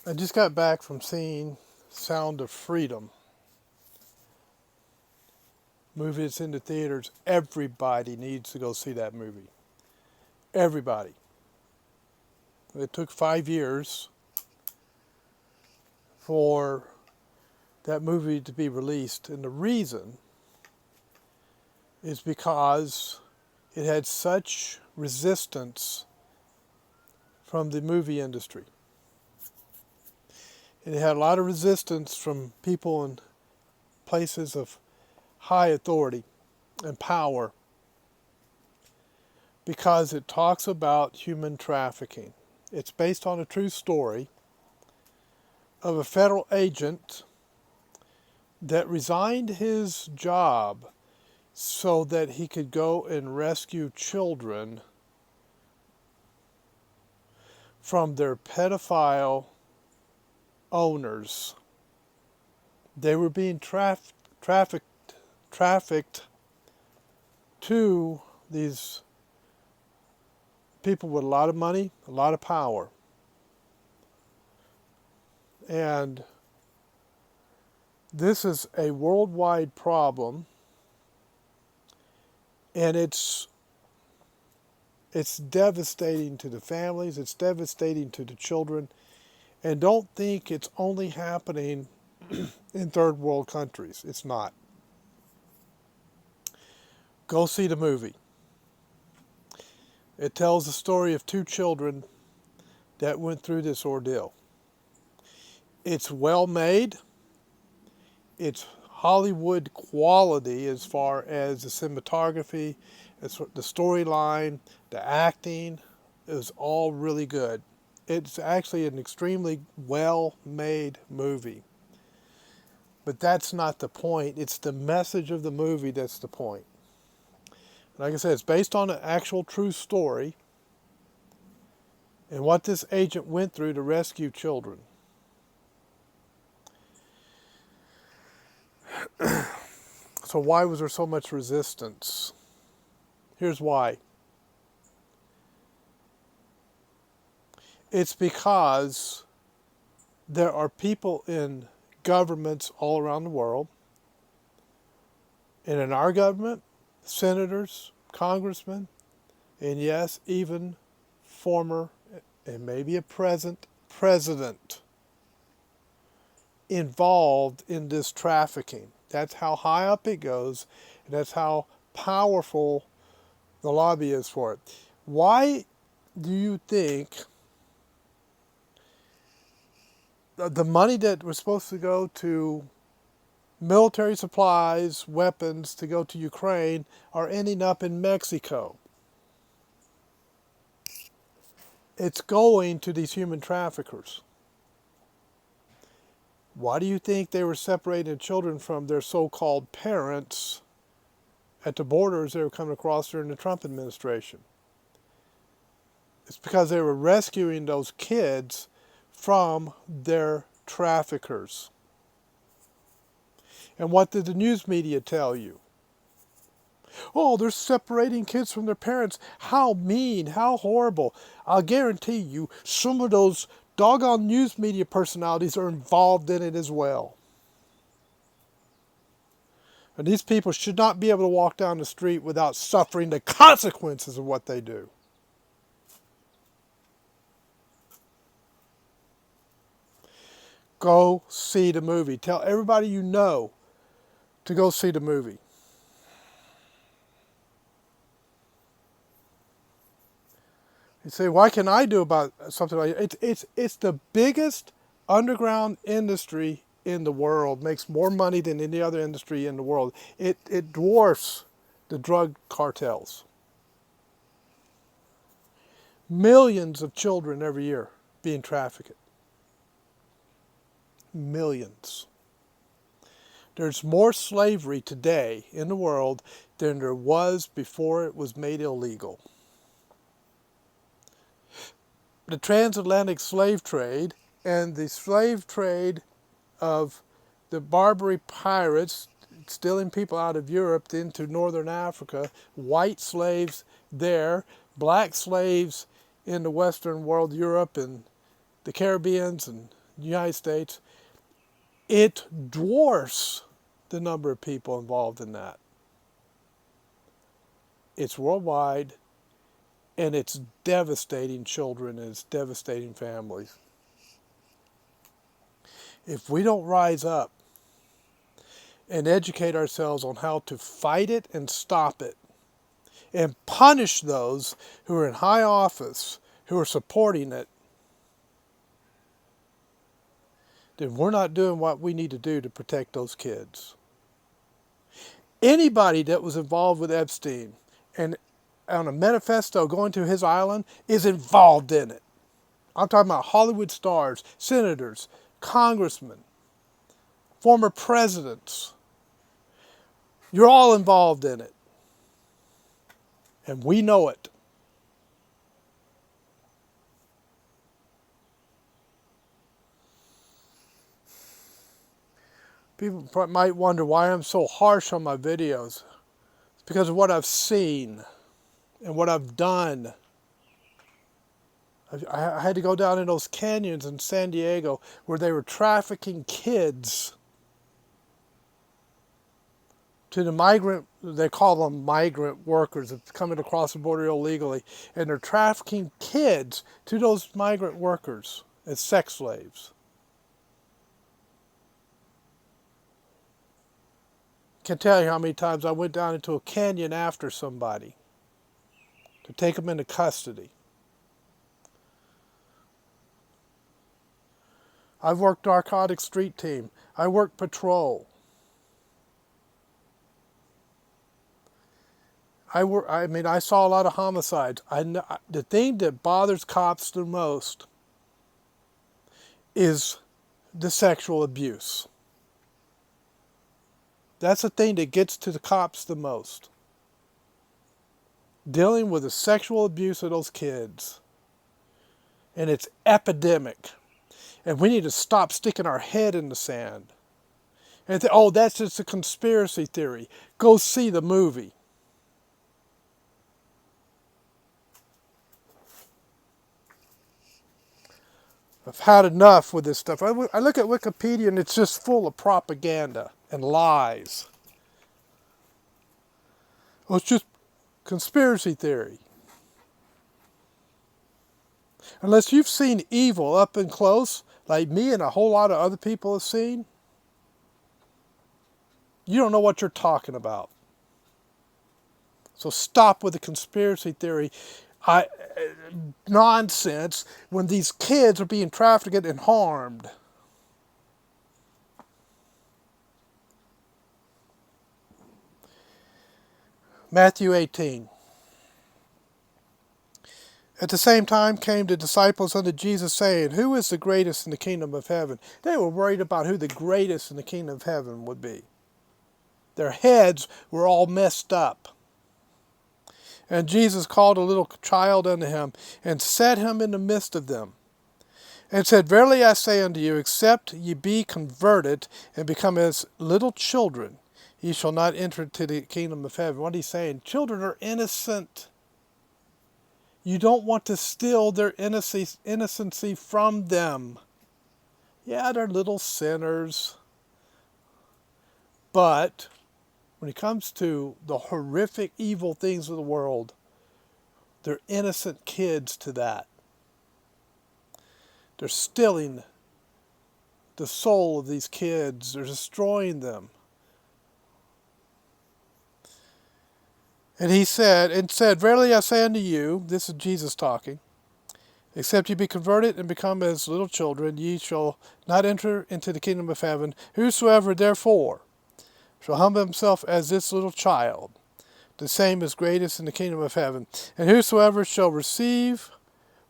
I just got back from seeing Sound of Freedom. Movie that's in the theaters. Everybody needs to go see that movie. Everybody. It took 5 years for that movie to be released. And the reason is because it had such resistance from the movie industry. It had a lot of resistance from people in places of high authority and power because it talks about human trafficking. It's based on a true story of a federal agent that resigned his job so that he could go and rescue children from their pedophile owners. They were being trafficked to these people with a lot of money, a lot of power. And this is a worldwide problem, and it's devastating to the families, it's devastating to the children, and don't think it's only happening in third world countries. It's not. Go see the movie. It tells the story of two children that went through this ordeal. It's well made. It's Hollywood quality as far as the cinematography, the storyline, the acting. It was all really good. It's actually an extremely well-made movie. But that's not the point. It's the message of the movie that's the point. Like I said, it's based on an actual true story and what this agent went through to rescue children. So why was there so much resistance? Here's why. It's because there are people in governments all around the world, and in our government, senators, congressmen, and yes, even former and maybe a present president involved in this trafficking. That's how high up it goes, and that's how powerful the lobby is for it. Why do you think the money that was supposed to go to military supplies, weapons to go to Ukraine are ending up in Mexico? It's going to these human traffickers. Why do you think they were separating children from their so-called parents at the borders they were coming across during the Trump administration? It's because they were rescuing those kids from their traffickers. And what did the news media tell you? Oh, they're separating kids from their parents. How mean, how horrible. I'll guarantee you some of those doggone news media personalities are involved in it as well. And these people should not be able to walk down the street without suffering the consequences of what they do. Go see the movie. Tell everybody you know to go see the movie. You say, why can I do about something like it? It's the biggest underground industry in the world. Makes more money than any other industry in the world. It dwarfs the drug cartels. Millions of children every year being trafficked. Millions. There's more slavery today in the world than there was before it was made illegal. The transatlantic slave trade and the slave trade of the Barbary pirates stealing people out of Europe into northern Africa, white slaves there, black slaves in the Western world, Europe and the Caribbeans and in the United States, it dwarfs the number of people involved in that. It's worldwide, and it's devastating children and it's devastating families. If we don't rise up and educate ourselves on how to fight it and stop it, and punish those who are in high office who are supporting it, then we're not doing what we need to do to protect those kids. Anybody that was involved with Epstein and on a manifesto going to his island is involved in it. I'm talking about Hollywood stars, senators, congressmen, former presidents. You're all involved in it. And we know it. People might wonder why I'm so harsh on my videos. It's because of what I've seen and what I've done. I had to go down in those canyons in San Diego where they were trafficking kids to the migrant, they call them migrant workers that's coming across the border illegally, and they're trafficking kids to those migrant workers as sex slaves. Can't tell you how many times I went down into a canyon after somebody to take them into custody. I've worked narcotic street team. I worked patrol. I saw a lot of homicides. The thing that bothers cops the most is the sexual abuse. That's the thing that gets to the cops the most. Dealing with the sexual abuse of those kids. And it's epidemic. And we need to stop sticking our head in the sand. And think, oh, that's just a conspiracy theory. Go see the movie. I've had enough with this stuff. I look at Wikipedia and it's just full of propaganda and lies. Well, it's just conspiracy theory. Unless you've seen evil up and close, like me and a whole lot of other people have seen, you don't know what you're talking about. So stop with the conspiracy theory nonsense when these kids are being trafficked and harmed. Matthew 18. At the same time came the disciples unto Jesus, saying, Who is the greatest in the kingdom of heaven? They were worried about who the greatest in the kingdom of heaven would be. Their heads were all messed up. And Jesus called a little child unto him, and set him in the midst of them, and said, Verily I say unto you, except ye be converted, and become as little children, ye shall not enter into the kingdom of heaven. What he's saying, children are innocent. You don't want to steal their innocency from them. Yeah, they're little sinners. But when it comes to the horrific evil things of the world, they're innocent kids to that. They're stealing the soul of these kids. They're destroying them. And he said, Verily I say unto you, this is Jesus talking, except ye be converted and become as little children, ye shall not enter into the kingdom of heaven. Whosoever therefore shall humble himself as this little child, the same is greatest in the kingdom of heaven. And whosoever shall receive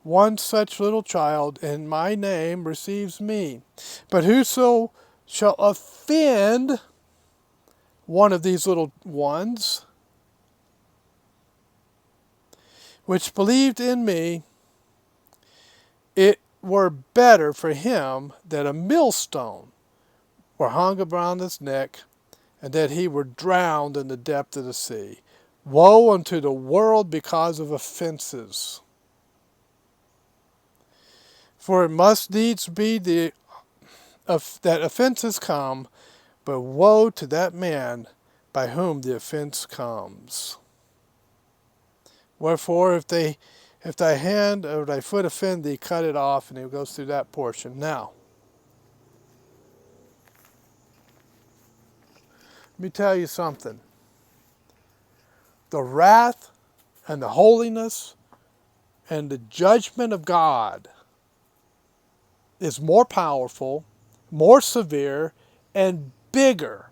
one such little child in my name receives me. But whoso shall offend one of these little ones, which believed in me, it were better for him that a millstone were hung around his neck, and that he were drowned in the depth of the sea. Woe unto the world because of offenses! For it must needs be the that offenses come, but woe to that man by whom the offense comes. Wherefore, if thy hand or thy foot offend thee, cut it off, and it goes through that portion. Now, let me tell you something. The wrath and the holiness and the judgment of God is more powerful, more severe, and bigger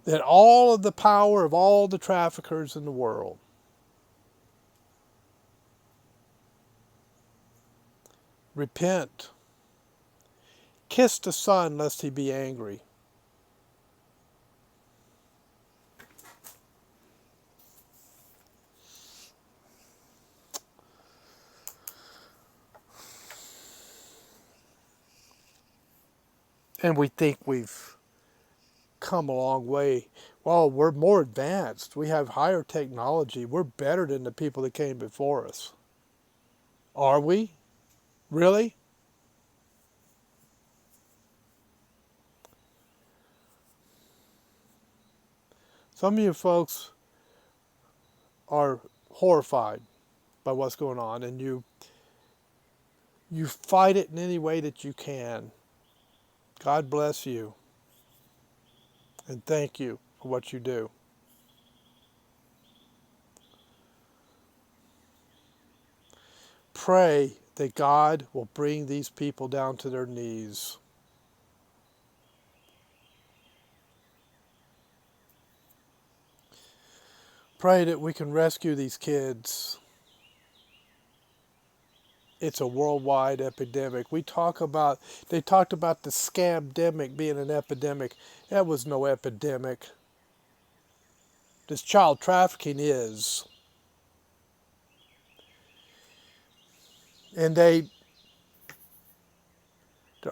than all of the power of all the traffickers in the world. Repent. Kiss the Son, lest he be angry. And we think we've come a long way. Well, we're more advanced. We have higher technology. We're better than the people that came before us. Are we? Really? Some of you folks are horrified by what's going on, and you fight it in any way that you can. God bless you, and thank you for what you do. Pray that God will bring these people down to their knees. Pray that we can rescue these kids. It's a worldwide epidemic. They talked about the scamdemic being an epidemic. That was no epidemic. This child trafficking is. And they're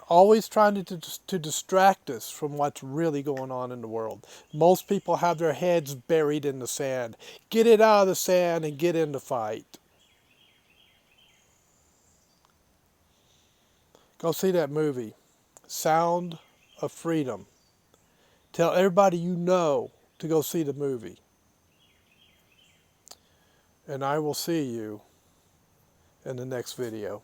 always trying to distract us from what's really going on in the world. Most people have their heads buried in the sand. Get it out of the sand and get in the fight. Go see that movie, Sound of Freedom. Tell everybody you know to go see the movie. And I will see you in the next video.